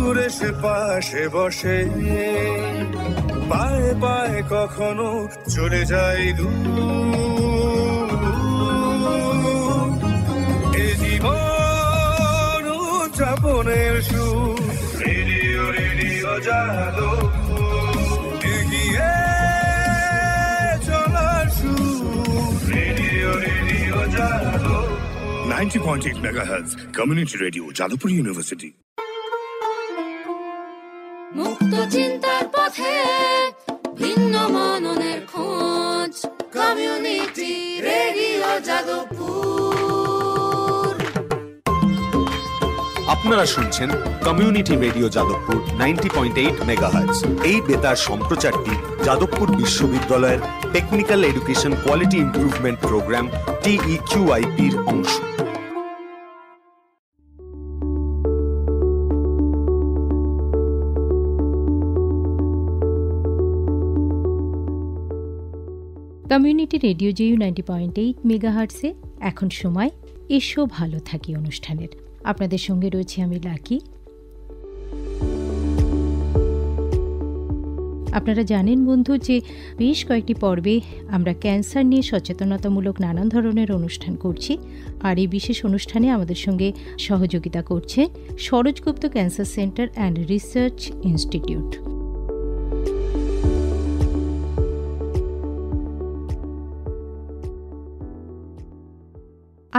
দূর এসে পাশে বসে, পায়ে পায়ে কখনো চলে যায় দূর। এ জীবন উদযাপনের সুর, রেডিও রেডিও যাদবপুর, এগিয়ে চলার সুর, radio radio Jadavpur. 90.8 megahertz community radio, Jadavpur university. মুক্ত চিন্তার পথে ভিন্ন মননের খোঁজ, কমিউনিটি রেডিও যাদবপুর। আপনারা শুনছেন কমিউনিটি রেডিও যাদবপুর 90.8 মেগাহার্টজ। এই বেতার সম্প্রচারটি যাদবপুর বিশ্ববিদ্যালয়ের technical education quality improvement programme TEQIP-র অংশ। কমিউনিটি রেডিও JU 90.8 মেগাহার্টসে এখন সময় এসো ভালো থাকি অনুষ্ঠানের। আপনাদের সঙ্গে রয়েছে আমি লাকি। আপনারা জানেন বন্ধু যে বেশ কয়েকটি পর্বে আমরা ক্যান্সার নিয়ে সচেতনতামূলক নানান ধরনের অনুষ্ঠান করছি, আর এই বিশেষ অনুষ্ঠানে আমাদের সঙ্গে সহযোগিতা করছে Saroj Gupta cancer centre and research institute.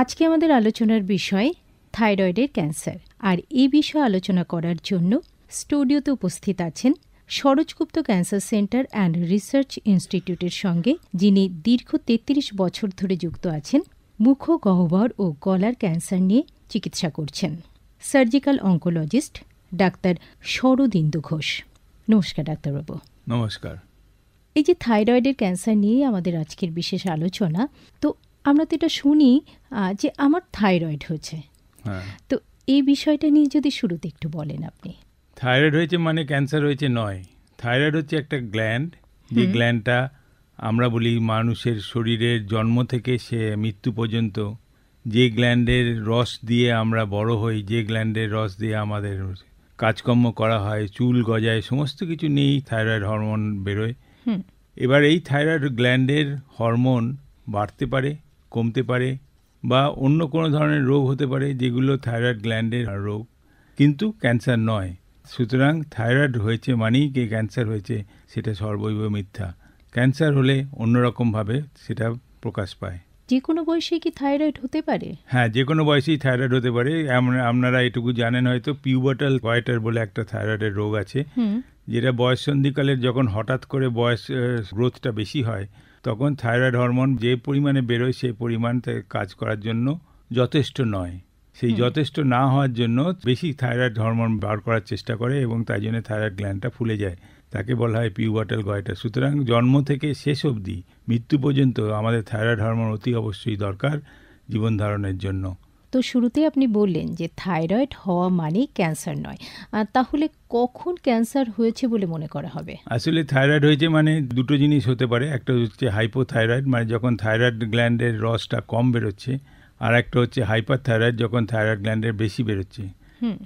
আজকে আমাদের আলোচনার বিষয় থাইরয়েডের ক্যান্সার, আর এই বিষয়ে আলোচনা করার জন্য স্টুডিওতে উপস্থিত আছেন সরোজগুপ্ত ক্যান্সার সেন্টার অ্যান্ড রিসার্চ ইনস্টিটিউটের সঙ্গে, যিনি দীর্ঘ 33 বছর ধরে যুক্ত আছেন, মুখ, গহ্বর ও গলার ক্যান্সার নিয়ে চিকিৎসা করছেন, surgical oncologist doctor Sharadindu Ghosh. নমস্কার ডাক্তারবাবু। নমস্কার। এই যে থাইরয়েডের ক্যান্সার নিয়ে আমাদের আজকের বিশেষ আলোচনা, তো আমরা তো এটা শুনি যে আমার থাইরয়েড হয়েছে, তো এই বিষয়টা নিয়ে যদি শুরুতে একটু বলেন আপনি। থাইরয়েড হয়েছে মানে ক্যান্সার হয়েছে নয়। থাইরয়েড হচ্ছে একটা গ্ল্যান্ড, যে গ্ল্যান্ডটা আমরা বলি মানুষের শরীরের জন্ম থেকে সে মৃত্যু পর্যন্ত যে গ্ল্যান্ডের রস দিয়ে আমরা বড় হই, যে গ্ল্যান্ডের রস দিয়ে আমাদের কাজকর্ম করা হয়, চুল গজায়, সমস্ত কিছু নিয়েই থাইরয়েড হরমোন বেরোয়। এবার এই থাইরয়েড গ্ল্যান্ডের হরমোন বাড়তে পারে, কমতে পারে, বা অন্য কোনো ধরনের রোগ হতে পারে যেগুলো থাইরয়েড গ্ল্যান্ডের রোগ, কিন্তু ক্যান্সার নয়। সুতরাং থাইরয়েড হয়েছে মানেই কি ক্যান্সার হয়েছে, সেটা সর্বৈব মিথ্যা। ক্যান্সার হলে অন্যরকমভাবে সেটা প্রকাশ পায়। যে কোনো বয়সে কি থাইরয়েড হতে পারে? হ্যাঁ, যে কোনো বয়সেই থাইরয়েড হতে পারে। আপনারা এটুকু জানেন হয়তো, পিউবার্টাল গয়টার বলে একটা থাইরয়েডের রোগ আছে, যেটা বয়ঃসন্ধিকালের যখন হঠাৎ করে বয়স গ্রোথটা বেশি হয়, তখন থাইরয়েড হরমোন যে পরিমাণে বেরোয় সেই পরিমাণ কাজ করার জন্য যথেষ্ট নয়। সেই যথেষ্ট না হওয়ার জন্য বেশি থাইরয়েড হরমোন বার করার চেষ্টা করে এবং তাই জন্য থাইরয়েড গ্ল্যান্ডটা ফুলে যায়। তাকে বলা হয় পিউবার্টাল গয়টা। সুতরাং জন্ম থেকে শেষ অবধি মৃত্যু পর্যন্ত আমাদের থাইরয়েড হরমোন অতি অবশ্যই দরকার জীবন ধারণের জন্য। তো শুরুতেই আপনি বললেন যে থাইরয়েড হওয়া মানেই ক্যান্সার নয়, তাহলে কখন ক্যান্সার হয়েছে বলে মনে করা হবে? আসলে থাইরয়েড হয়েছে মানে দুটো জিনিস হতে পারে। একটা হচ্ছে হাইপোথাইরয়েড, মানে যখন থাইরয়েড গ্ল্যান্ডের রসটা কম বেরোচ্ছে, আর একটা হচ্ছে হাইপার থাইরয়েড, যখন থাইরয়েড গ্ল্যান্ডের বেশি বেরোচ্ছে।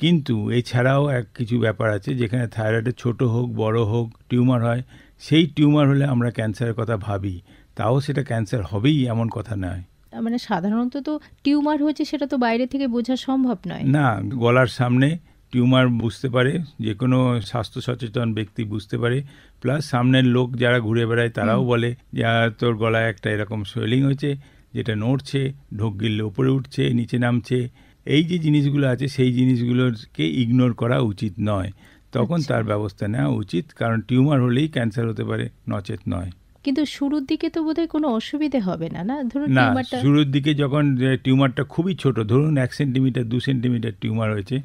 কিন্তু এছাড়াও কিছু ব্যাপার আছে, যেখানে থাইরয়েডের ছোট হোক বড় হোক টিউমার হয়, সেই টিউমার হলে আমরা ক্যান্সারের কথা ভাবি, তাও সেটা ক্যান্সার হবেই এমন কথা নয়। মানে সাধারণত তো টিউমার হয়েছে সেটা তো বাইরে থেকে বোঝা সম্ভব নয়। না, গলার সামনে টিউমার বুঝতে পারে, যে কোনো স্বাস্থ্য সচেতন ব্যক্তি বুঝতে পারে, প্লাস সামনের লোক যারা ঘুরে বেড়ায় তারাও বলে যে তোর গলায় একটা এরকম সোয়েলিং হয়েছে, যেটা নড়ছে, ঢোক গিললে উপরে উঠছে, নিচে নামছে। এই যে জিনিসগুলো আছে সেই জিনিসগুলোকে ইগনোর করা উচিত নয়, তখন তার ব্যবস্থা নেওয়া উচিত, কারণ টিউমার হলেই ক্যান্সার হতে পারে, নচেত নয়। কিন্তু শুরুর দিকে তো বোধহয় কোনো অসুবিধে হবে না, না? ধরুন না, শুরুর দিকে যখন টিউমারটা খুবই ছোট, ধরুন 1 সেন্টিমিটার 2 সেন্টিমিটার টিউমার হয়েছে,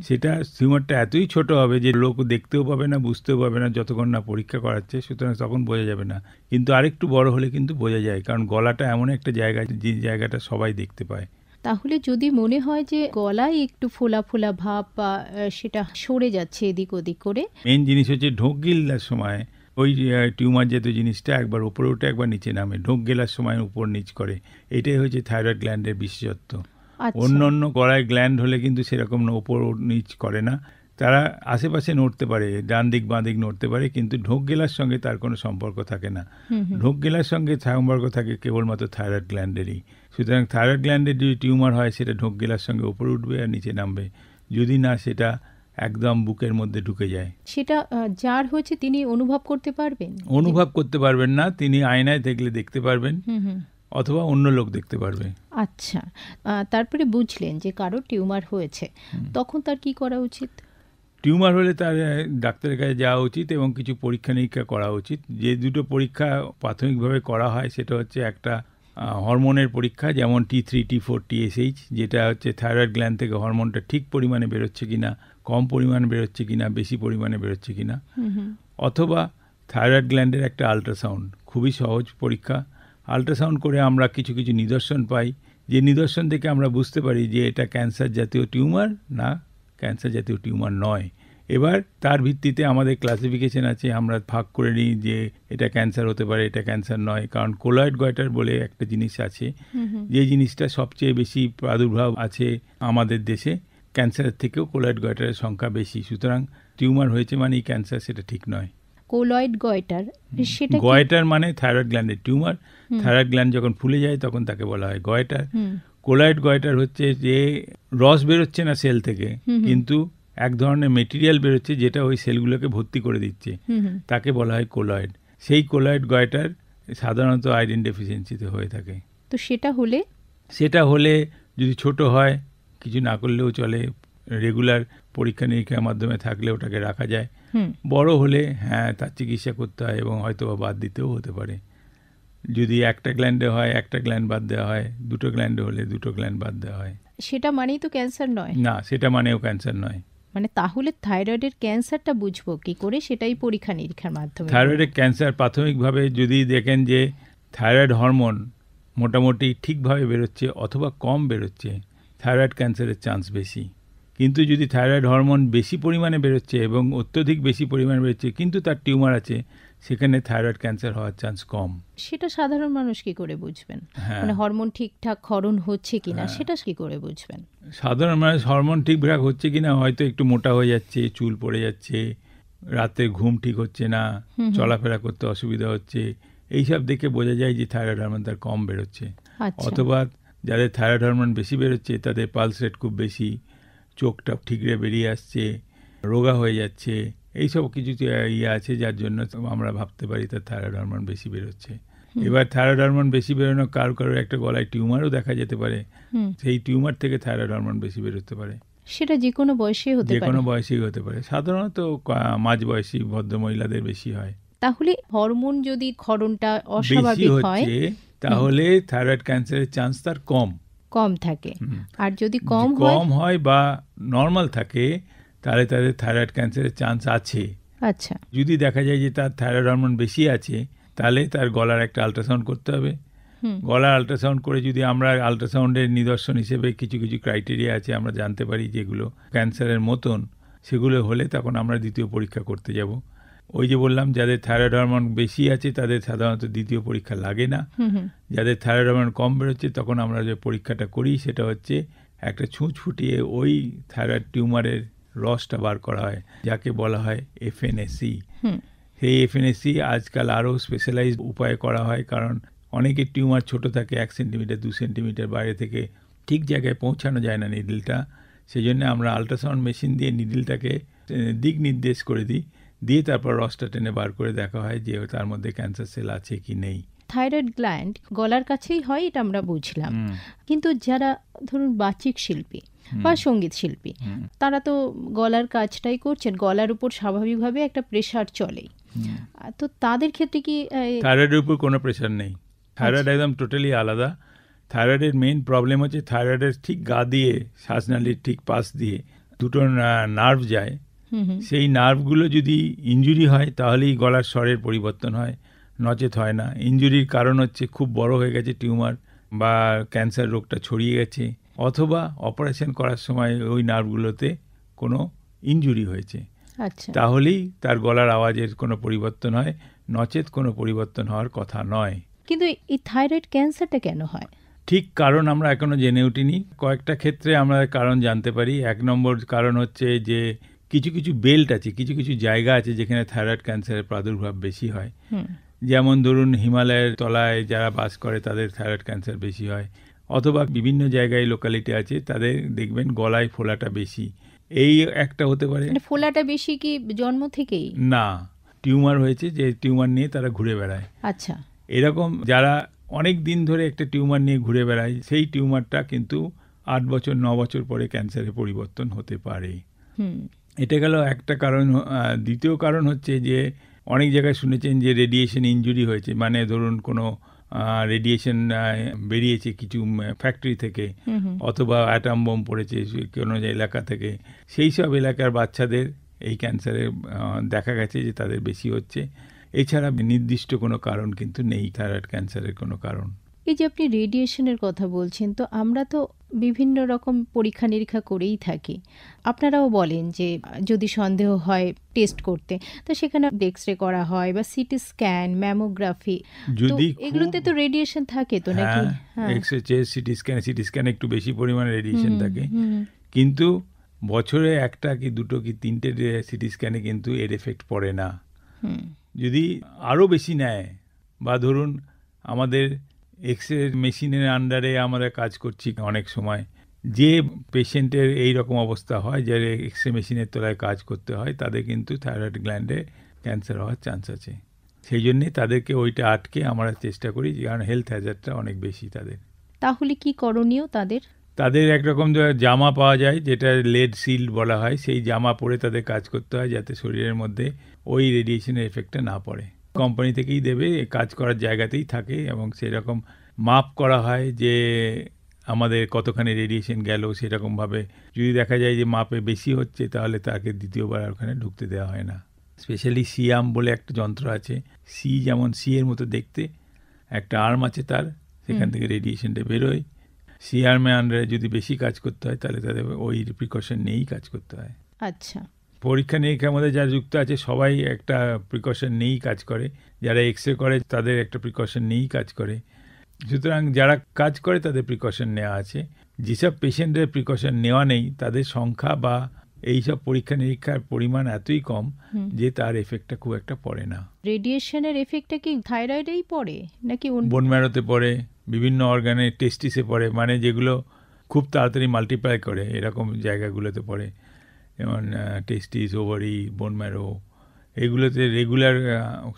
সেটা টিউমারটা এতই ছোট হবে যে লোক দেখতেও পাবে না, বুঝতেও পাবে না যতক্ষণ না পরীক্ষা করাচ্ছে, সুতরাং তখন বোঝা যাবে না। কিন্তু আরেকটু বড় হলে কিন্তু বোঝা যায়, কারণ গলাটা এমন একটা জায়গা যে জায়গাটা সবাই দেখতে পায়। তাহলে যদি মনে হয় যে গলায় একটু ফোলা ফোলা ভাব বা সেটা সরে যাচ্ছে এদিক ওদিক করে, মেন জিনিস হচ্ছে ঢোক গিলার সময় ওই টিউমার জাতীয় জিনিসটা একবার উপরে উঠে একবার নিচে নামে, ঢোক গেলার সময় উপর নিচ করে, এটাই হচ্ছে থাইরয়েড গ্ল্যান্ডের বিশেষত্ব। অন্য অন্য গলায় গ্ল্যান্ড হলে কিন্তু সেরকম উপর নিচ করে না, তারা আশেপাশে নড়তে পারে, ডান দিক বাঁ দিক নড়তে পারে, কিন্তু ঢোক গেলার সঙ্গে তার কোনো সম্পর্ক থাকে না। ঢোক গেলার সঙ্গে সম্পর্ক থাকে কেবলমাত্র থাইরয়েড গ্ল্যান্ডেরই। সুতরাং থাইরয়েড গ্ল্যান্ডের যদি টিউমার হয় সেটা ঢোক গেলার সঙ্গে উপরে উঠবে আর নিচে নামবে, যদি না সেটা একদম বুকের মধ্যে ঢুকে যায়। সেটা যার হয়েছে তিনি অনুভব করতে পারবেন? অনুভব করতে পারবেন না, তিনি আয়নায় দেখলে দেখতে পারবেন অথবা অন্য লোক দেখতে পারবে। আচ্ছা, তারপরে বুঝলেন যে কারো টিউমার হয়েছে, তখন তার কি করা উচিত? টিউমার হলে তার ডাক্তারের কাছে যাওয়া উচিত এবং কিছু পরীক্ষা নিরীক্ষা করা উচিত। যে দুটো পরীক্ষা প্রাথমিকভাবে করা হয় সেটা হচ্ছে একটা হরমোনের পরীক্ষা, যেমন T3, T4, TSH, যেটা হচ্ছে থাইরয়েড গ্ল্যান্ড থেকে হরমোনটা ঠিক পরিমাণে বেরোচ্ছে কিনা, কম পরিমাণে বেরোচ্ছে কিনা, বেশি পরিমাণে বেরোচ্ছে কিনা, অথবা থাইরয়েড গ্ল্যান্ডের একটা আল্ট্রাসাউন্ড, খুবই সহজ পরীক্ষা। আল্ট্রাসাউন্ড করে আমরা কিছু কিছু নিদর্শন পাই, যে নিদর্শন থেকে আমরা বুঝতে পারি যে এটা ক্যান্সার জাতীয় টিউমার না ক্যান্সার জাতীয় টিউমার নয়। এবার তার ভিত্তিতে আমাদের ক্লাসিফিকেশন আছে, আমরা ভাগ করে নিই যে এটা ক্যান্সার হতে পারে, এটা ক্যান্সার নয়। কারণ কোলয়েড গয়টার বলে একটা জিনিস আছে, যে জিনিসটা সবচেয়ে বেশি প্রাদুর্ভাব আছে আমাদের দেশে, ক্যান্সারের থেকেও কোলয়েড গয়টারের সংখ্যা বেশি। সুতরাং টিউমার হয়েছে মানেই ক্যান্সার, সেটা ঠিক নয়। কোলয়েড গয়টার, সেটা গয়টার মানে থাইরয়েড গ্ল্যান্ডের টিউমার। থাইরয়েড গ্ল্যান্ড যখন ফুলে যায় তখন তাকে বলা হয় গয়টার। কোলয়েড গয়টার হচ্ছে যে রস বেরোচ্ছে না সেল থেকে, কিন্তু এক ধরনের মেটেরিয়াল বেরোচ্ছে যেটা ওই সেলগুলোকে ভর্তি করে দিচ্ছে, তাকে বলা হয় কোলয়েড। সেই কোলয়েড গয়টার সাধারণত আয়োডিন ডেফিসিয়েন্সিতে হয়ে থাকে। তো সেটা হলে যদি ছোট হয় কিছু না করলেও চলে, রেগুলার পরীক্ষা নিরীক্ষার মাধ্যমে থাকলে ওটাকে রাখা যায়। বড় হলে হ্যাঁ তার চিকিৎসা করতে হয় এবং হয়তো বাদ দিতেও হতে পারে। যদি একটা গ্ল্যান্ডে হয় একটা গ্ল্যান্ড বাদ দেওয়া হয়, দুটো গ্ল্যান্ডে হলে দুটো গ্ল্যান্ড বাদ দেওয়া হয়। সেটা মানেই তো ক্যান্সার নয়? না, সেটা মানেও ক্যান্সার নয়। মানে তাহলে থাইরয়েডের ক্যান্সারটা বুঝবো কি করে? সেটাই পরীক্ষা নিরীক্ষার মাধ্যমে। থাইরয়েডের ক্যান্সার প্রাথমিকভাবে যদি দেখেন যে থাইরয়েড হরমোন মোটামুটি ঠিকভাবে বেরোচ্ছে অথবা কম বেরোচ্ছে, থাইরয়েড ক্যান্সারের চান্স বেশি। কিন্তু যদি থাইরয়েড হরমোন বেশি পরিমাণে বেরোচ্ছে এবং অত্যধিক বেশি পরিমাণে বেরোচ্ছে কিন্তু তার টিউমার আছে, সেখানে থাইরয়েড ক্যান্সার হওয়ার চান্স কম। সেটা সাধারণ মানুষ কি করে বুঝবেন? মানে হরমোন ঠিকঠাক ক্ষরণ হচ্ছে কিনা সেটা কি করে বুঝবেন? সাধারণ মানুষ হরমোন ঠিকঠাক হচ্ছে কিনা, হয়তো একটু মোটা হয়ে যাচ্ছে, চুল পড়ে যাচ্ছে, রাতে ঘুম ঠিক হচ্ছে না, চলাফেরা করতে অসুবিধা হচ্ছে, এইসব দেখে বোঝা যায় যে থাইরয়েড হরমোন তার কম বেরোচ্ছে। অথবা যাদের থাইরয়েড হরমোন বেশি বেরোচ্ছে তাদের পালস রেট খুব বেশি, চোখটা ঠিকরে বেরিয়ে আসছে, রোগা হয়ে যাচ্ছে, এইসব কিছু ইয়ে আছে যার জন্য আমরা ভাবতে পারি তার থাইরয়েড হরমোন বেশি বেরোচ্ছে। এবার থাইরয়েড হরমোন বেশি বেরোনো কারো একটা গলায় টিউমারও দেখা যেতে পারে, সেই টিউমার থেকে থাইরয়েড হরমোন বেশি বেরোতে পারে। সেটা যে কোনো বয়সেই হতে পারে? যে কোনো বয়সেই হতে পারে, সাধারণত মাঝবয়সী ভদ্রমহিলাদের বেশি হয়। তাহলে হরমোন যদি ক্ষরণটা অস্বাভাবিক হয় তাহলে থাইরয়েড ক্যান্সারের চান্স তার কম থাকে। আর যদি কম হয় বা নরমাল থাকে তাহলে তাদের থাইরয়েড ক্যান্সারের চান্স আছে। আচ্ছা, যদি দেখা যায় যে তার থাইরয়েড হরমোন বেশি আছে তাহলে তার গলার একটা আল্ট্রাসাউন্ড করতে হবে। গলার আল্ট্রাসাউন্ড করে যদি আমরা আল্ট্রাসাউন্ডের নিদর্শন হিসেবে কিছু কিছু ক্রাইটেরিয়া আছে আমরা জানতে পারি যেগুলো ক্যান্সারের মতন, সেগুলো হলে তখন আমরা দ্বিতীয় পরীক্ষা করতে যাব। ওই যে বললাম যাদের থাইরয়েড হরমোন বেশি আছে তাদের সাধারণত দ্বিতীয় পরীক্ষা লাগে না। যাদের থাইরয়েড হরমোন কম বেরোচ্ছে তখন আমরা যে পরীক্ষাটা করি সেটা হচ্ছে একটা ছুঁচ ফুটিয়ে ওই থাইরয়েড টিউমারের রসটা বার করা হয়, যাকে বলা হয় FNAC। সেই FNAC আজকাল আরও স্পেশালাইজড উপায়ে করা হয়, কারণ অনেকের টিউমার ছোট থাকে, 1 সেন্টিমিটার 2 সেন্টিমিটার বাইরে থেকে ঠিক জায়গায় পৌঁছানো যায় না নিডলটা। সেই জন্য আমরা আল্ট্রাসাউন্ড মেশিন দিয়ে নিডলটাকে দিক নির্দেশ করে দিই, দিয়ে তারপর রসটা টেনে বার করে দেখা হয় যে তার মধ্যে ক্যান্সার সেল আছে কি নেই। থাইরয়েড গ্ল্যান্ড গলার কাছেই হয় এটা আমরা বুঝলাম, কিন্তু যারা ধরুন বাচিক শিল্পী বা সঙ্গীত শিল্পী তারা তো গলার কাজটাই করছেন, গলার উপর স্বাভাবিকভাবে একটা প্রেসার চলেই, তো তাদের ক্ষেত্রে কি থাইরয়েডের উপর কোনো প্রেসার নেই? থাইরয়েড একদম টোটালি আলাদা। থাইরয়েডের মেইন প্রবলেম হচ্ছে থাইরয়েডের ঠিক গা দিয়ে শ্বাসনালীর ঠিক পাশ দিয়ে দুটো নার্ভ যায়, সেই নার্ভগুলো যদি ইনজুরি হয় তাহলেই গলার স্বরের পরিবর্তন হয়, নচেত হয় না। ইনজুরির কারণ হচ্ছে খুব বড় হয়ে গেছে টিউমার বা ক্যান্সার রোগটা ছড়িয়ে গেছে, অথবা অপারেশন করার সময় ওই নার্ভগুলোতে কোনো ইনজুরি হয়েছে, তাহলেই তার গলার আওয়াজের কোনো পরিবর্তন হয়, নচেত কোনো পরিবর্তন হওয়ার কথা নয়। কিন্তু এই থাইরয়েড ক্যান্সারটা কেন হয়? ঠিক কারণ আমরা এখনো জেনে উঠিনি। কয়েকটা ক্ষেত্রে আমরা কারণ জানতে পারি। 1 নম্বর কারণ হচ্ছে যে কিছু কিছু বেল্ট আছে, কিছু কিছু জায়গা আছে যেখানে থাইরয়েড ক্যান্সারের প্রাদুর্ভাব বেশি হয়। যেমন ধরুন হিমালয়ের তলায় যারা বাস করে তাদের থাইরয়েড ক্যান্সার বেশি হয়, অথবা বিভিন্ন জায়গায় লোকালিটি আছে তাদের দেখবেন গলায় ফোলাটা বেশি। এই একটা হতে পারে। মানে ফোলাটা বেশি কি জন্ম থেকেই? না, টিউমার হয়েছে, যে টিউমার নিয়ে তারা ঘুরে বেড়ায়। আচ্ছা। এরকম যারা অনেক দিন ধরে একটা টিউমার নিয়ে ঘুরে বেড়ায়, সেই টিউমারটা কিন্তু 8 বছর 9 বছর পরে ক্যান্সারে পরিবর্তন হতে পারে। এটা গেল একটা কারণ। দ্বিতীয় কারণ হচ্ছে যে অনেক জায়গায় শুনেছেন যে রেডিয়েশন ইনজুরি হয়েছে, মানে ধরুন কোনো রেডিয়েশন বেরিয়েছে কিছু ফ্যাক্টরি থেকে, অথবা অ্যাটম বোম পড়েছে কোনো এলাকা থেকে, সেই সব এলাকার বাচ্চাদের এই ক্যান্সারে দেখা গেছে যে তাদের বেশি হচ্ছে। এছাড়া নির্দিষ্ট কোনো কারণ কিন্তু নেই থাইরয়েড ক্যান্সারের কোনো কারণ। এই যে আপনি রেডিয়েশনের কথা বলছেন, তো আমরা তো বিভিন্ন রকম পরীক্ষা নিরীক্ষা করেই থাকি। আপনারাও বলেন যে যদি সন্দেহ হয় টেস্ট করতে, তো সেখানে এক্স-রে করা হয় বা সিটি স্ক্যান, ম্যামোগ্রাফি, যদি এগুলোতে তো রেডিয়েশন থাকে তো নাকি? এক্স-রে, চেস্ট সিটি স্ক্যান একটু বেশি পরিমাণে রেডিয়েশন থাকে, কিন্তু বছরে একটা কি দুটো কি তিনটে সিটি স্ক্যানে কিন্তু এর এফেক্ট পড়ে না। যদি আরও বেশি নেয়, বা ধরুন আমাদের এক্স-রে মেশিনের আন্ডারে আমরা কাজ করছি, অনেক সময় যে পেশেন্টের এই রকম অবস্থা হয় যে এক্স-রে মেশিনের তলায় কাজ করতে হয়, তাদের কিন্তু থাইরয়েড গ্ল্যান্ডে ক্যান্সার হওয়ার চান্স আছে। সেই জন্যে তাদেরকে ওইটা আটকে আমরা চেষ্টা করি, কারণ হেলথ হ্যাজার্ডটা অনেক বেশি তাদের। তাহলে কি করণীয় তাদের? তাদের একরকম জামা পাওয়া যায় যেটা লেড সিল্ড বলা হয়, সেই জামা পরে তাদের কাজ করতে হয় যাতে শরীরের মধ্যে ওই রেডিয়েশনের এফেক্টটা না পড়ে। কোম্পানি থেকেই দেবে, কাজ করার জায়গাতেই থাকে, এবং সেরকম মাপ করা হয় যে আমাদের কতখানি রেডিয়েশন গেল। সেরকমভাবে যদি দেখা যায় যে মাপে বেশি হচ্ছে, তাহলে তাকে দ্বিতীয়বার ওখানে ঢুকতে দেওয়া হয় না। স্পেশালি সিয়াম বলে একটা যন্ত্র আছে, সি যেমন সি এর মতো দেখতে, একটা আর্ম আছে তার, সেখান থেকে রেডিয়েশনটা বেরোয়। সি আর্মের আন্ডারে যদি বেশি কাজ করতে হয়, তাহলে তাদের ওই প্রিকশন নিয়েই কাজ করতে হয়। আচ্ছা। পরীক্ষা নিরীক্ষার মধ্যে যারা যুক্ত আছে সবাই একটা প্রিকশন নিয়েই কাজ করে। যারা এক্স-রে করে তাদের একটা প্রিকশন নিয়েই কাজ করে। সুতরাং যারা কাজ করে তাদের প্রিকশন নেওয়া আছে। যেসব পেশেন্টের প্রিকশন নেওয়া নেই, তাদের সংখ্যা বা এইসব পরীক্ষা নিরীক্ষার পরিমাণ এতই কম যে তার এফেক্টটা খুব একটা পড়ে না। রেডিয়েশনের এফেক্টটা কি থাইরয়েডেই পড়ে নাকি বোন ম্যারোতে পড়ে, বিভিন্ন অর্গানে, টেস্টিসে পড়ে, মানে যেগুলো খুব তাড়াতাড়ি মাল্টিপ্লাই করে এরকম জায়গাগুলোতে পড়ে, যেমন টেস্টিস, ওভারি, বোন ম্যারো, এগুলোতে রেগুলার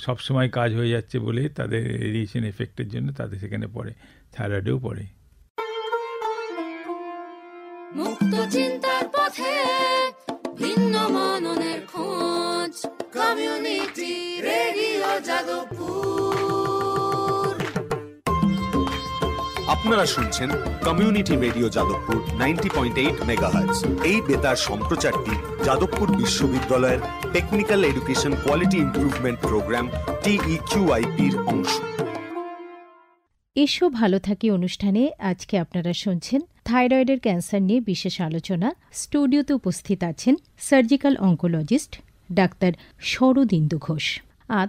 সবসময় কাজ হয়ে যাচ্ছে বলে তাদের রেডিয়েশন এফেক্টের জন্য তাদের সেখানে পড়ে। থাইরয়েডেও পড়ে। মুক্ত চিন্তার পথে ভিন্ন মননের খোঁজ, কমিউনিটি রেডিও যাদবপুর। আপনারা শুনছেন কমিউনিটি রেডিও যাদবপুর 90.8 মেগাহার্টজ। এই বেতার সম্প্রচারটি যাদবপুর বিশ্ববিদ্যালয়ের technical education quality improvement programme TEQIP-র অংশ। এসো ভালো থাকি অনুষ্ঠানে আজকে আপনারা শুনছেন থাইরয়েডের ক্যান্সার নিয়ে বিশেষ আলোচনা। স্টুডিওতে উপস্থিত আছেন surgical oncologist doctor Sharadindu Ghosh.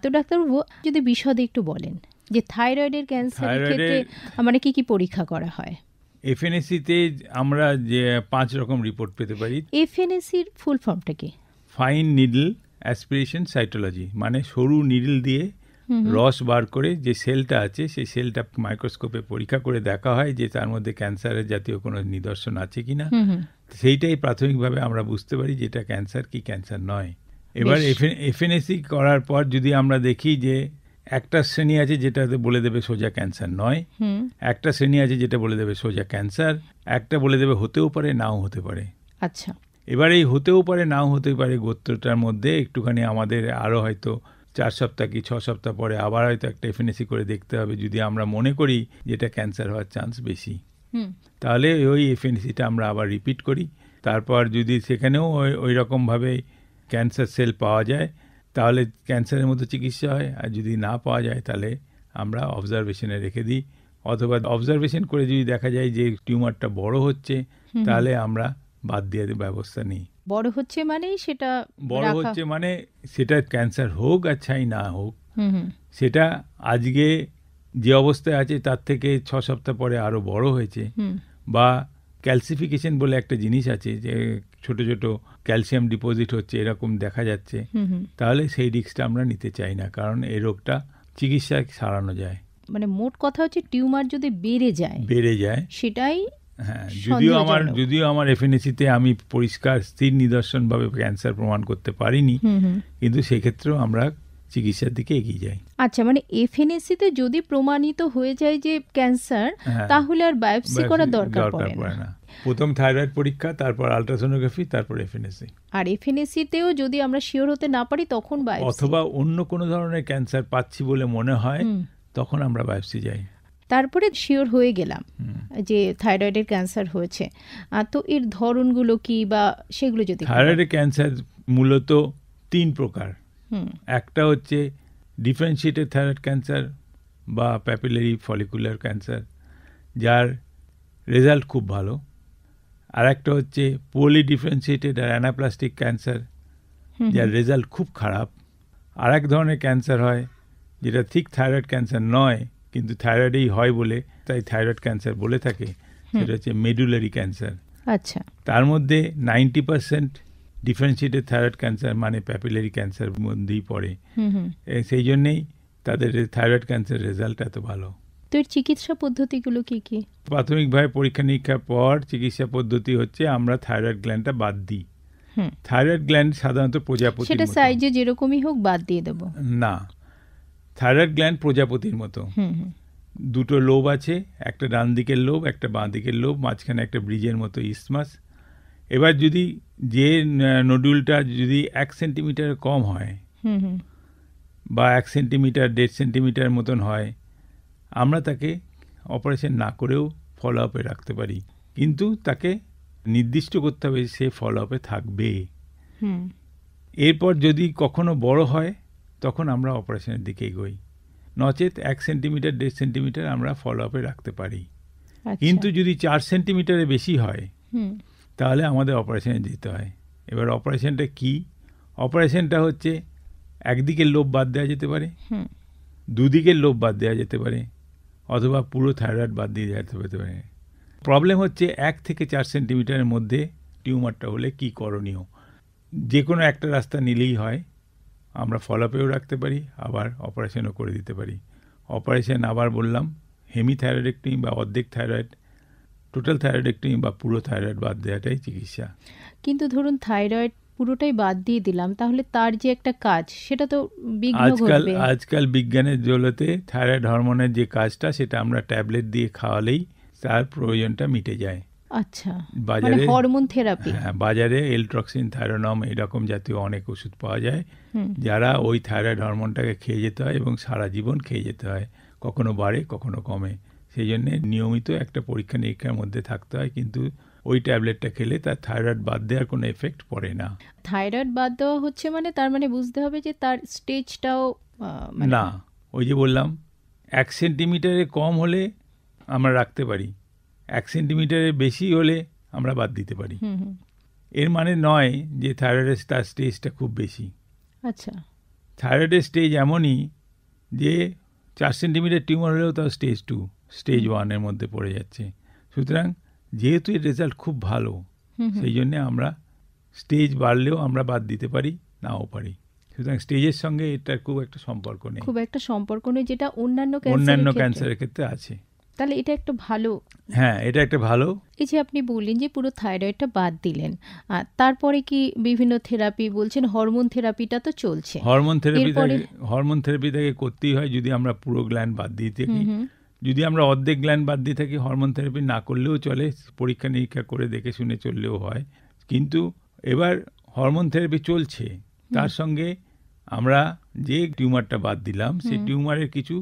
তো ডাক্তারবাবু, যদি বিশদে একটু বলেন যে থাইরয়েডের ক্যান্সারের ক্ষেত্রে মানে কি কি পরীক্ষা করা হয়? এফএনএসিতে আমরা যে 5 রকম রিপোর্ট পেতে পারি। এফএনএসির ফুল ফর্মটা কি? ফাইন নিডল অ্যাসপিরেশন সাইটোলজি, মানে সরু নিডল দিয়ে রস বার করে যে সেলটা আছে, সেই সেলটা মাইক্রোস্কোপে পরীক্ষা করে দেখা হয় যে তার মধ্যে ক্যান্সারের জাতীয় কোনো নিদর্শন আছে কিনা। সেইটাই প্রাথমিকভাবে আমরা বুঝতে পারি যে এটা ক্যান্সার কি ক্যান্সার নয়। এবার এফএনএসি করার পর যদি আমরা দেখি যে একটা শ্রেণী আছে যেটাতে বলে দেবে সোজা ক্যান্সার নয়, একটা শ্রেণী আছে যেটা বলে দেবে সোজা ক্যান্সার, একটা বলে দেবে হতেও পারে নাও হতে পারে। আচ্ছা। এবার এই হতেও পারে নাও হতে পারে গোত্রটার মধ্যে একটুখানি আমাদের আরও হয়তো 4 সপ্তাহ কি 6 সপ্তাহ পরে আবার হয়তো একটা এফএনএসি করে দেখতে হবে। যদি আমরা মনে করি যেটা ক্যান্সার হওয়ার চান্স বেশি, তাহলে ওই এফএনএসিটা আমরা আবার রিপিট করি। তারপর যদি সেখানেও ওই রকমভাবে ক্যান্সার সেল পাওয়া যায়, তাহলে ক্যান্সারের মতো চিকিৎসা হয়। আর যদি না পাওয়া যায়, তাহলে আমরা অবজারভেশনে রেখে দিই, অথবা অবজারভেশন করে যদি দেখা যায় যে টিউমারটা বড় হচ্ছে, তাহলে আমরা বাদ দিয়ে ব্যবস্থা নিই। বড় হচ্ছে মানে সেটা বড় হচ্ছে মানে সেটা ক্যান্সার হোক আর ছাই না হোক, সেটা আজকে যে অবস্থায় আছে তার থেকে 6 সপ্তাহ পরে আরো বড় হয়েছে, বা ক্যালসিফিকেশন বলে একটা জিনিস আছে, যে ছোট ছোট ক্যালসিয়াম ডিপোজিট হচ্ছে এরকম দেখা যাচ্ছে, তাহলে সেই রিস্কটা আমরা নিতে চাই না, কারণ এই রোগটা চিকিৎসায় সারানো যায়। মানে মোট কথা হচ্ছে টিউমার যদি বেড়ে যায় সেটাই হ্যাঁ, সন্দেহজনক। যদিও আমার এফএনএসিতে আমি পরিষ্কার স্থির নিদর্শনভাবে ক্যান্সার প্রমাণ করতে পারিনি, কিন্তু সেক্ষেত্রেও আমরা চিকিৎসার দিকে এগিয়ে যাই। আচ্ছা, মানে এফএনএসিতে যদি প্রমাণিত হয়ে যায় যে ক্যান্সার, তাহলে আর বায়োপসি করার দরকার পড়ে না। প্রথম থাইরয়েড পরীক্ষা, তারপর আলট্রাসোনোগ্রাফি, তারপর এফএনএসি। আর এফএনএসিতেও যদি আমরা শিওর হতে না পারি তখন বায়োপসি, অথবা অন্য কোনো ধরনের ক্যান্সার পাচ্ছি বলে মনে হয় তখন আমরা বায়োপসি যাই। তারপরে শিওর হয়ে গেলাম যে থাইরয়েডের ক্যান্সার হয়েছে, তো এর ধরনগুলো কি বা সেগুলো যদি। থাইরয়েডের ক্যান্সার মূলত 3 প্রকার। একটা হচ্ছে ডিফারেন্সিয়েটেড থাইরয়েড ক্যান্সার বা প্যাপিলারি ফলিকুলার ক্যান্সার, যার রেজাল্ট খুব ভালো। আর একটা হচ্ছে পোলি ডিফারেন্সিয়েটেড আর অ্যানাপ্লাস্টিক ক্যান্সার, যার রেজাল্ট খুব খারাপ। আর এক ধরনের ক্যান্সার হয় যেটা ঠিক থাইরয়েড ক্যান্সার নয়, কিন্তু থাইরয়েডেই হয় বলে তাই থাইরয়েড ক্যান্সার বলে থাকে, সেটা হচ্ছে মেডুলারি ক্যান্সার। আচ্ছা, তার মধ্যে 90% ডিফারেন্সিয়েটেড থাইরয়েড ক্যান্সার মানে প্যাপিলারি ক্যান্সার মধ্যেই পড়ে। সেই জন্যেই তাদের থাইরয়েড ক্যান্সার রেজাল্ট এত ভালো। তো এর চিকিৎসা পদ্ধতিগুলো কি কি? প্রাথমিকভাবে পরীক্ষা নিরীক্ষার পর চিকিৎসা পদ্ধতি হচ্ছে আমরা থাইরয়েড গ্ল্যান্ডটা বাদ দিই। থাইরয়েড গ্ল্যান্ড সাধারণত প্রজাপতির সেটা মতো। সাইজে যেরকমই হোক বাদ দিয়ে দেবো? না, থাইরয়েড গ্ল্যান্ড প্রজাপতির মতো। দুটো লোব আছে, একটা ডান দিকের লোব, একটা বাঁ দিকের লোব, মাঝখানে একটা ব্রিজের মতো ইসমাস। এবার যদি যে নডুলটা যদি 1 সেন্টিমিটার কম হয় বা 1 সেন্টিমিটার 1.5 সেন্টিমিটার মতন হয়, আমরা তাকে অপারেশন না করেও ফলো আপে রাখতে পারি, কিন্তু তাকে নির্দিষ্ট করতে হবে সে ফলো আপে থাকবে। এরপর যদি কখনো বড় হয় তখন আমরা অপারেশনের দিকে এগোই, নচেত 1 সেন্টিমিটার 1.5 সেন্টিমিটার আমরা ফলো আপে রাখতে পারি। কিন্তু যদি 4 সেন্টিমিটারের বেশি হয় তাহলে আমাদের অপারেশনে যেতে হয়। এবার অপারেশনটা কি? অপারেশনটা হচ্ছে একদিকের লোব বাদ দেওয়া যেতে পারে, দুদিকের লোব বাদ দেওয়া যেতে পারে, অথবা পুরো থাইরয়েড বাদ দিয়ে যেতে পারে। প্রবলেম হচ্ছে 1 থেকে 4 সেন্টিমিটারের মধ্যে টিউমারটা হলে কি করণীয়? যে কোনো একটা রাস্তা নিলেই হয়, আমরা ফলো আপেও রাখতে পারি, আবার অপারেশনও করে দিতে পারি। অপারেশন আবার বললাম হেমিথাইরয়েডেক্টমি বা অর্ধেক থাইরয়েড, টোটাল থাইরয়েডেক্টমি বা পুরো থাইরয়েড বাদ দেওয়াটাই চিকিৎসা। কিন্তু ধরুন থাইরয়েড পুরোটাই বাদ দিয়ে দিলাম, তাহলে তার যে একটা কাজ সেটা তো বিঘ্ন ঘটবে। আজকাল বিজ্ঞানের দৌলতে থাইরয়েড হরমোনের যে কাজটা সেটা আমরা ট্যাবলেট দিয়ে খাওয়ালেই তার প্রয়োজনটা মিটে যায়। আচ্ছা, বাজারে মানে হরমোন থেরাপি। হ্যাঁ, বাজারে এলট্রক্সিন, থাইরোনম এরকম জাতীয় অনেক ওষুধ পাওয়া যায়, যারা ওই থাইরয়েড হরমোনটাকে খেয়ে যেতে হয় এবং সারা জীবন খেয়ে যেতে হয়, কখনো বাড়ে কখনো কমে। সেই জন্যে নিয়মিত একটা পরীক্ষা নিরীক্ষার মধ্যে থাকতে হয়, কিন্তু ওই ট্যাবলেটটা খেলে তার থাইরয়েড বাদ দেওয়ার কোনো এফেক্ট পড়ে না। থাইরয়েড বাদ দেওয়া হচ্ছে মানে তার মানে বুঝতে হবে যে তার স্টেজটাও না, ওই যে বললাম 1 সেন্টিমিটারের কম হলে আমরা রাখতে পারি, 1 সেন্টিমিটারের বেশি হলে আমরা বাদ দিতে পারি। এর মানে নয় যে থাইরয়েডের তার স্টেজটা খুব বেশি। আচ্ছা, থাইরয়েডের স্টেজ এমনই যে 4 সেন্টিমিটার টিউমার হলেও তার স্টেজ 2, স্টেজ 1 এর মধ্যে পড়ে যাচ্ছে। সুতরাং যেহেতু এর রেজাল্ট খুব ভালো, সেই জন্য আমরা স্টেজ বাড়লেও আমরা বাদ দিতে পারি, নাও পারি। সুতরাং স্টেজের সঙ্গে এটার খুব একটা সম্পর্ক নেই, যেটা অন্যান্য ক্যান্সারের ক্ষেত্রে আছে। তাহলে এটা একটা ভালো। হ্যাঁ, এটা একটা ভালো। এই যে আপনি বললেন যে পুরো থাইরয়েডটা বাদ দিলেন, তারপরে কি বিভিন্ন থেরাপি বলছেন, হরমোন থেরাপিটা তো চলছে। হরমোন থেরাপি থেকে করতেই হয় যদি আমরা পুরো গ্ল্যান্ড বাদ দিয়ে থাকি। যদি আমরা অর্ধেক গ্ল্যান্ড বাদ দিয়ে থাকি, হরমোন থেরাপি না করলেও চলে, পরীক্ষা নিরীক্ষা করে দেখে শুনে চললেও হয়। কিন্তু এবার হরমোন থেরাপি চলছে, তার সঙ্গে আমরা যে টিউমারটা বাদ দিলাম সেই টিউমারের কিছু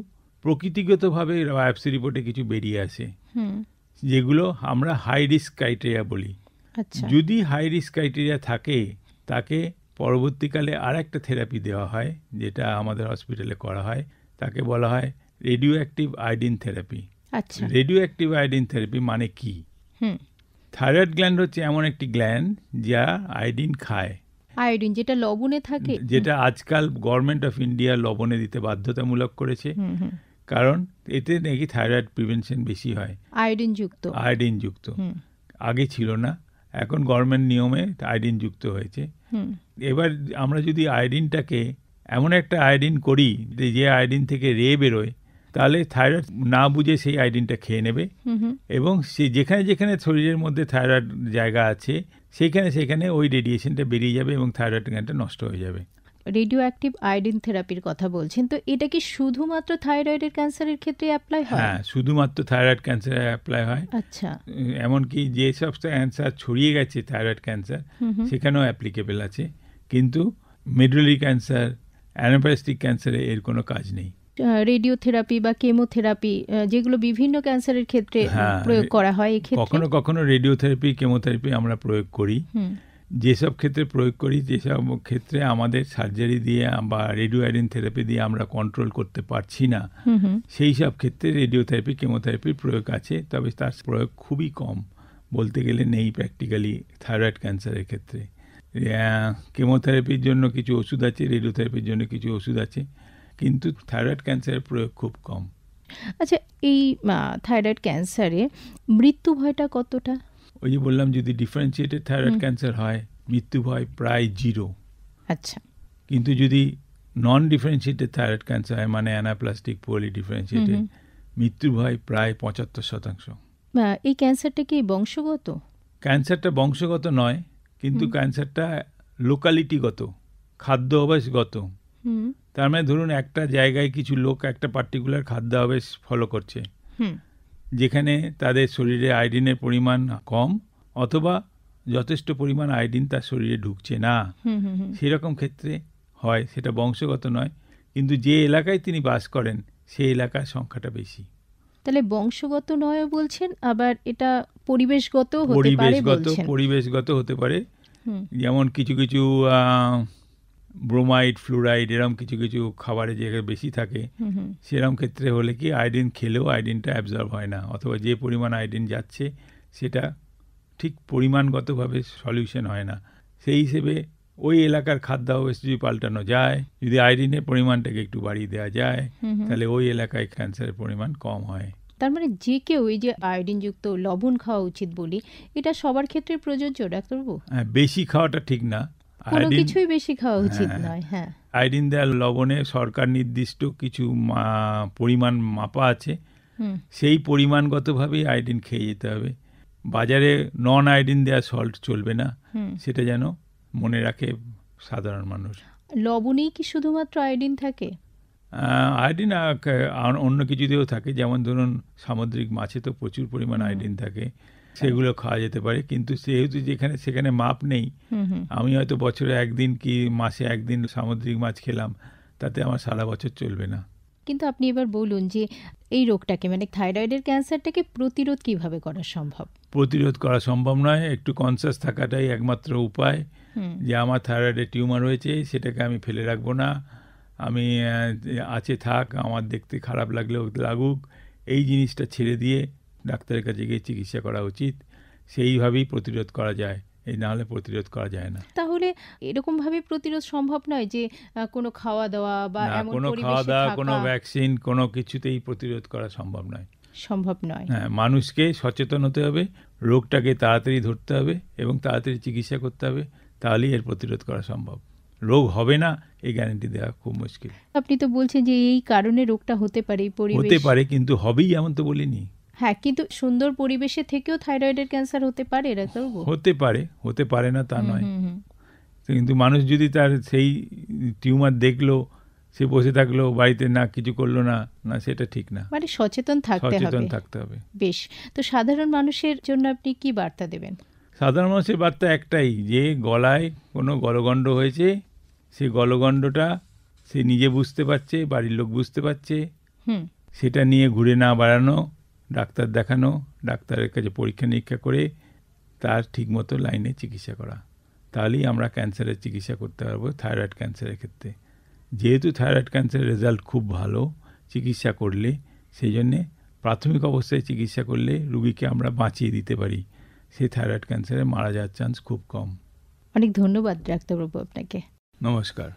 প্রকৃতিগতভাবে বায়োপসি রিপোর্টে কিছু বেরিয়ে আসে, যেগুলো আমরা হাই রিস্ক ক্রাইটেরিয়া বলি। যদি হাই রিস্ক ক্রাইটেরিয়া থাকে তাকে পরবর্তীকালে আর একটা থেরাপি দেওয়া হয়, যেটা আমাদের হসপিটালে করা হয়, তাকে বলা হয় radio active iodine therapy. Radio active iodine therapy মানে কি? থাইরয়েড গ্ল্যান্ড হচ্ছে এমন একটি গ্ল্যান্ড যা আয়োডিন খায়। আয়োডিন যেটা লবণে থাকে, যেটা আজকাল গভর্নমেন্ট অফ ইন্ডিয়া লবণে দিতে বাধ্যতামূলক করেছে, কারণ এতে নাকি থাইরয়েড প্রিভেনশন বেশি হয়। আয়োডিন যুক্ত আগে ছিল না, এখন গভর্নমেন্ট নিয়মে আয়োডিন যুক্ত হয়েছে। এবার আমরা যদি আয়োডিনটাকে এমন একটা আয়োডিন করি যে আয়োডিন থেকে রে বেরোয়, তাহলে থাইরয়েড না বুঝে সেই আয়োডিনটা খেয়ে নেবে এবং সে যেখানে যেখানে শরীরের মধ্যে থাইরয়েড জায়গা আছে সেখানে ওই রেডিয়েশনটা বেরিয়ে যাবে এবং থাইরয়েড গ্ল্যান্ডটা নষ্ট হয়ে যাবে। রেডিও অ্যাক্টিভ আয়োডিন থেরাপির কথা বলছেন, তো এটা কি শুধুমাত্র থাইরয়েডের ক্যান্সারের ক্ষেত্রে অ্যাপ্লাই হয়? হ্যাঁ, শুধুমাত্র থাইরয়েড ক্যান্সারে অ্যাপ্লাই হয়। আচ্ছা, এমনকি যেসব ক্যান্সার ছড়িয়ে গেছে থাইরয়েড ক্যান্সার সেখানেও অ্যাপ্লিকেবল আছে, কিন্তু মেডুলারি ক্যান্সার, অ্যানাপ্লাস্টিক ক্যান্সারে এর কোনো কাজ নেই। রেডিওথেরাপি বা কেমোথেরাপি যেগুলো বিভিন্ন ক্যান্সারের ক্ষেত্রে প্রয়োগ করা হয়, এই ক্ষেত্রে কখনো কখনো রেডিওথেরাপি, কেমোথেরাপি আমরা প্রয়োগ করি। যেসব ক্ষেত্রে প্রয়োগ করি, যেসব ক্ষেত্রে আমাদের সার্জারি দিয়ে বা রেডিও আয়োডিন থেরাপি দিয়ে আমরা কন্ট্রোল করতে পারছি না, সেই সব ক্ষেত্রে রেডিওথেরাপি, কেমোথেরাপির প্রয়োগ আছে, তবে তার প্রয়োগ খুবই কম, বলতে গেলে নেই প্র্যাকটিক্যালি থাইরয়েড ক্যান্সারের ক্ষেত্রে। কেমোথেরাপির জন্য কিছু ওষুধ আছে, রেডিওথেরাপির জন্য কিছু ওষুধ আছে, কিন্তু থাইরয়েড ক্যান্সারের প্রয়োগ খুব কম। আচ্ছা, এই থাইরয়েড ক্যান্সারে মৃত্যু ভয়টা কতটা? ওই যে বললাম, যদি ডিফারেন্সিয়েটেড থাইরয়েড ক্যান্সার হয় মৃত্যু ভয় প্রায় 0। আচ্ছা, কিন্তু যদি নন ডিফারেন্সিয়েটেড থাইরয়েড ক্যান্সার হয়, মানে অ্যানাপ্লাস্টিক পোলি ডিফারেন্সিয়েটেড, মৃত্যু ভয় প্রায় 75%। এই ক্যান্সারটা কি বংশগত? ক্যান্সারটা বংশগত নয়, কিন্তু ক্যান্সারটা লোকালিটিগত, খাদ্য অভ্যাসগত। তার মানে ধরুন একটা জায়গায় কিছু লোক একটা পার্টিকুলার খাদ্যাভ্যাস ফলো করছে, যেখানে তাদের শরীরে আয়োডিনের পরিমাণ কম অথবা যথেষ্ট পরিমাণ আয়োডিন তার শরীরে ঢুকছে না, সেরকম ক্ষেত্রে হয়। সেটা বংশগত নয়, কিন্তু যে এলাকায় তিনি বাস করেন সেই এলাকার সংখ্যাটা বেশি। তাহলে বংশগত নয় বলছেন, আবার এটা পরিবেশগত হতে পারে বলছেন? পরিবেশগত হতে পারে। যেমন কিছু কিছু ব্রোমাইড, ফ্লুরাইড এরকম কিছু কিছু খাবারে যেগুলো বেশি থাকে, সেরকম ক্ষেত্রে হলে কি আয়োডিন খেলেও আয়োডিনটা অ্যাবজর্ব হয় না, অথবা যে পরিমাণ আয়োডিন যাচ্ছে সেটা ঠিক পরিমাণগতভাবে সলিউশন হয় না। সেই হিসেবে ওই এলাকার খাদ্যাভ্যাস যদি পাল্টানো যায়, যদি আয়োডিনের পরিমাণটাকে একটু বাড়িয়ে দেওয়া যায়, তাহলে ওই এলাকায় ক্যান্সারের পরিমাণ কম হয়। তার মানে যে কেউ এই যে আয়োডিনযুক্ত লবণ খাওয়া উচিত বলি, এটা সবার ক্ষেত্রে প্রযোজ্য ডাক্তারবাবু? হ্যাঁ, বেশি খাওয়াটা ঠিক না, কোনো কিছুই বেশি খাওয়া উচিত নয়। হ্যাঁ, আয়োডিন দেওয়া লবণে সরকার নির্দিষ্ট কিছু পরিমাণ মাপা আছে, সেই পরিমাণগতভাবেই আয়োডিন খেয়ে যেতে হবে। বাজারে নন আয়োডিন দেওয়া সল্ট চলবে না, সেটা যেন মনে রাখে সাধারণ মানুষ। লবণেই কি শুধুমাত্র আয়োডিন থাকে? আয়োডিন অন্য কিছুতেও থাকে, যেমন ধরুন সামুদ্রিক মাছে তো প্রচুর পরিমাণ আয়োডিন থাকে, সেগুলো খাওয়া যেতে পারে। কিন্তু যেহেতু সেখানে মাপ নেই, আমি হয়তো বছরে একদিন কি মাসে একদিন সামুদ্রিক মাছ খেলাম, তাতে আমার সারা বছর চলবে না। কিন্তু আপনি এবার বলুন যে এই রোগটাকে, মানে থাইরয়েডের ক্যান্সারটাকে প্রতিরোধ কিভাবে করা সম্ভব? প্রতিরোধ করা সম্ভব নয়, একটু কনসাস থাকাটাই একমাত্র উপায়। যে আমার থাইরয়েডের টিউমার হয়েছে, সেটাকে আমি ফেলে রাখবো না, আমি আছে থাক, আমার দেখতে খারাপ লাগলেও লাগুক, এই জিনিসটা ছেড়ে দিয়ে ডাক্তারের কাছে গিয়ে চিকিৎসা করা উচিত। সেইভাবেই প্রতিরোধ করা যায়, এই না হলে প্রতিরোধ করা যায় না। তাহলে এরকম ভাবে প্রতিরোধ সম্ভব নয় যে কোনো খাওয়া দাওয়া বা এমন কোনো পরিবেশে খাওয়া দাওয়া, থাকা, কোনো ভ্যাকসিন, কোনো কিছুতেই প্রতিরোধ করা সম্ভব নয়। হ্যাঁ, মানুষকে সচেতন হতে হবে, রোগটাকে তাড়াতাড়ি ধরতে হবে এবং তাড়াতাড়ি চিকিৎসা করতে হবে, তাহলেই এর প্রতিরোধ করা সম্ভব। রোগ হবে না এই গ্যারান্টি দেওয়া খুব মুশকিল। আপনি তো বলছেন যে এই কারণে রোগটা হতে পারে, হতে পারে, কিন্তু হবেই এমন তো বলিনি। হ্যাঁ, কিন্তু সুন্দর পরিবেশে থেকেও থাইরয়েডের ক্যান্সার হতে পারে, ডাক্তারবাবু? হতে পারে না তা নয়, কিন্তু মানুষ যদি তার সেই টিউমার দেখলো, সে বসে থাকলো বাড়িতে, না কিছু করলো না, না সেটা ঠিক না। মানে সচেতন থাকতে হবে। বেশ, তো সাধারণ মানুষের জন্য আপনি কি বার্তা দেবেন? সাধারণ মানুষের বার্তা একটাই, যে গলায় কোনো গলগণ্ড হয়েছে, সেই গলগণ্ডটা সে নিজে বুঝতে পারছে, বাড়ির লোক বুঝতে পারছে, সেটা নিয়ে ঘুরে না বেড়ানো, ডাক্তার দেখানো, ডাক্তারের কাছে পরীক্ষা নিরীক্ষা করে তার ঠিকমতো লাইনে চিকিৎসা করা, তাহলেই আমরা ক্যান্সারের চিকিৎসা করতে পারবো। থাইরয়েড ক্যান্সারের ক্ষেত্রে যেহেতু থাইরয়েড ক্যান্সারের রেজাল্ট খুব ভালো চিকিৎসা করলে, সেই জন্যে প্রাথমিক অবস্থায় চিকিৎসা করলে রুগীকে আমরা বাঁচিয়ে দিতে পারি, সেই থাইরয়েড ক্যান্সারে মারা যাওয়ার চান্স খুব কম। অনেক ধন্যবাদ ডাক্তারবাবু আপনাকে। নমস্কার।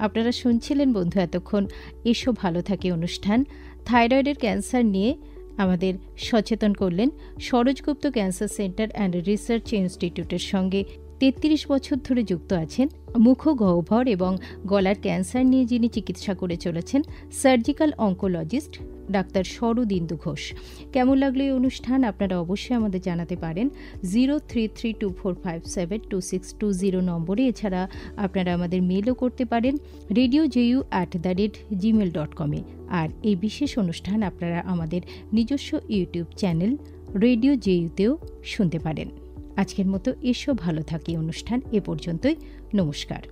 আপনারা শুনছিলেন বন্ধু এতক্ষণ এসো ভালো থাকে অনুষ্ঠান। থাইরয়েডের ক্যান্সার নিয়ে আমাদের সচেতন করলেন সরোজগুপ্ত ক্যান্সার সেন্টার অ্যান্ড রিসার্চ ইনস্টিটিউটের সঙ্গে ৩৩ বছর ধরে যুক্ত আছেন মুখ গহ্বর এবং গলার ক্যান্সার নিয়ে যিনি চিকিৎসা করে চলেছেন সার্জিক্যাল অঙ্কোলজিস্ট ডাক্তার সরোদিন্দু ঘোষ। কেমন লাগলো এই অনুষ্ঠান আপনারা অবশ্যই আমাদের জানাতে পারেন 0332457262 নম্বরে। এছাড়া আপনারা আমাদের মেলও করতে পারেন radioju@gmail.com এ। আর এই বিশেষ অনুষ্ঠান আপনারা আমাদের নিজস্ব ইউটিউব চ্যানেল রেডিও জেইউতেও শুনতে পারেন। আজকের মতো এসো ভালো থাকি অনুষ্ঠান এ পর্যন্তই। নমস্কার।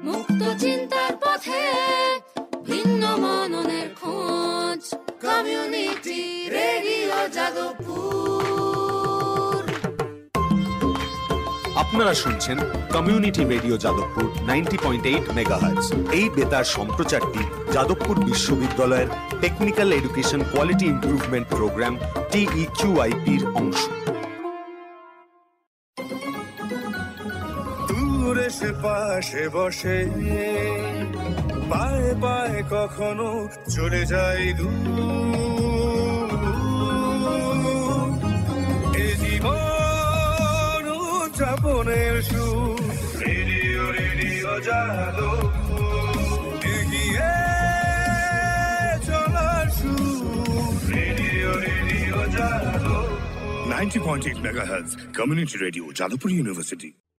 মুক্ত চিন্তার পথে ভিন্ন মননের খোঁজ, কমিউনিটি রেডিও যাদবপুর। আপনারা শুনছেন কমিউনিটি রেডিও যাদবপুর 90.8 মেগাহার্টজ। এই বেতার সম্প্রচারটি যাদবপুর বিশ্ববিদ্যালয়ের technical education quality improvement programme TEQIP-র অংশ। দূরে সে পাশে বসে পায়ে পায়ে কখনো চলে যায় দূর। এ জীবন উদযাপনের সুর, রেডিও রেডিও যাদবপুর। এগিয়ে চলার সুর, radio radio Jadavpur. 90.8 megahertz, Community Radio, Jadavpur University.